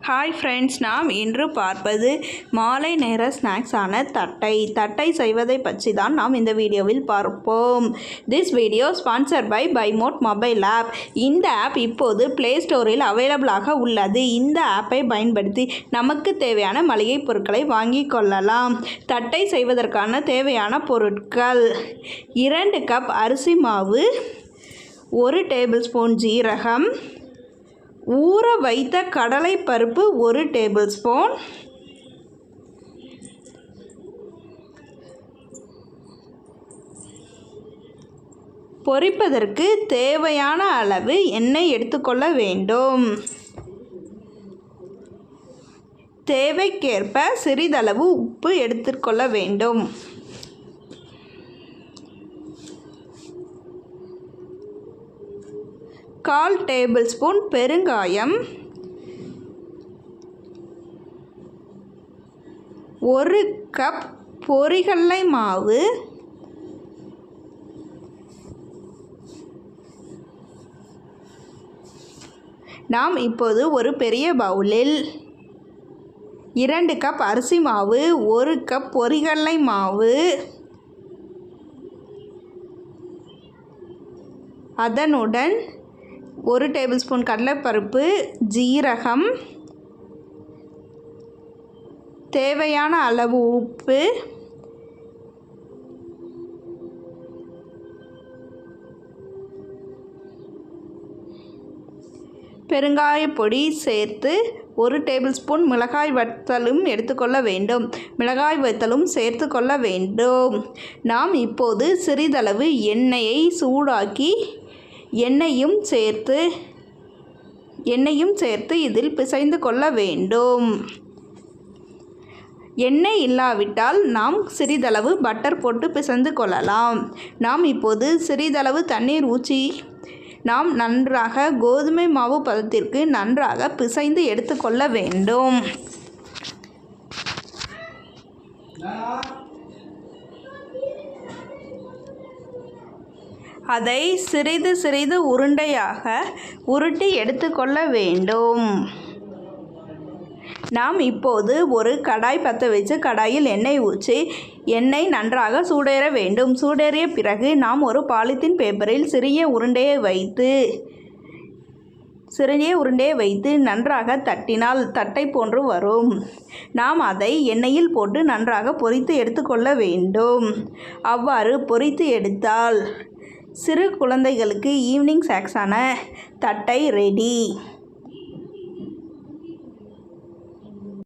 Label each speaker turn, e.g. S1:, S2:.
S1: Hi friends, நாம் இன்று பார்ப்பது மாலை நேர ஸ்நாக்ஸான தட்டை செய்வதை பற்றி தான் நாம் இந்த வீடியோவில் பார்ப்போம். This video sponsor by mod mobile app. இந்த ஆப் இப்போது ப்ளே ஸ்டோரில் அவைலபிளாக உள்ளது. இந்த ஆப்பை பயன்படுத்தி நமக்கு தேவையான மளிகை பொருட்களை வாங்கி கொள்ளலாம். தட்டை செய்வதற்கான தேவையான பொருட்கள்: 2 கப் அரிசி மாவு, 1 டேபிள் ஸ்பூன் ஜீரகம், ஊற வைத்த கடலைப்பருப்பு 1 டேபிள் ஸ்பூன், பொரிப்பதற்கு தேவையான அளவு எண்ணெய் எடுத்துக்கொள்ள வேண்டும். தேவைக்கேற்ப சிறிதளவு உப்பு எடுத்துக்கொள்ள வேண்டும். கால் டேபிள் ஸ்பூன் பெருங்காயம், 1 கப் பொரிகடலை மாவு, நாம் இப்போது ஒரு பெரிய பவுலில் 2 கப் அரிசி மாவு, 1 கப் பொரிகடலை மாவு, அதனுடன் 1 டேபிள் ஸ்பூன் கடலைப்பருப்பு, ஜீரகம், தேவையான அளவு உப்பு, பெருங்காயப்பொடி சேர்த்து 1 டேபிள் ஸ்பூன் மிளகாய் வத்தலும் எடுத்துக்கொள்ள வேண்டும். மிளகாய் வத்தலும் சேர்த்து கொள்ள வேண்டும். நாம் இப்போது சிறிதளவு எண்ணெயை சூடாக்கி எண்ணெயும் சேர்த்து இதில் பிசைந்து கொள்ள வேண்டும். எண்ணெய் இல்லாவிட்டால் நாம் சிறிதளவு பட்டர் போட்டு பிசைந்து கொள்ளலாம். நாம் இப்போது சிறிதளவு தண்ணீர் ஊற்றி நாம் நன்றாக கோதுமை மாவு பதத்திற்கு நன்றாக பிசைந்து எடுத்துக்கொள்ள வேண்டும். அதை சிறிது உருண்டையாக உருட்டி எடுத்துக்கொள்ள வேண்டும். நாம் இப்போது ஒரு கடாய் பற்ற வச்சு கடாயில் எண்ணெய் ஊற்றி எண்ணெய் நன்றாக சூடேற வேண்டும். சூடேறிய பிறகு நாம் ஒரு பாலித்தீன் பேப்பரில் சிறிய உருண்டையை வைத்து நன்றாக தட்டினால் தட்டை போன்று வரும். நாம் அதை எண்ணெயில் போட்டு நன்றாக பொரித்து எடுத்துக்கொள்ள வேண்டும். அவ்வாறு பொரித்து எடுத்தால் சிறு குழந்தைகளுக்கு ஈவினிங் ஸ்நாக்ஸான தட்டை ரெடி.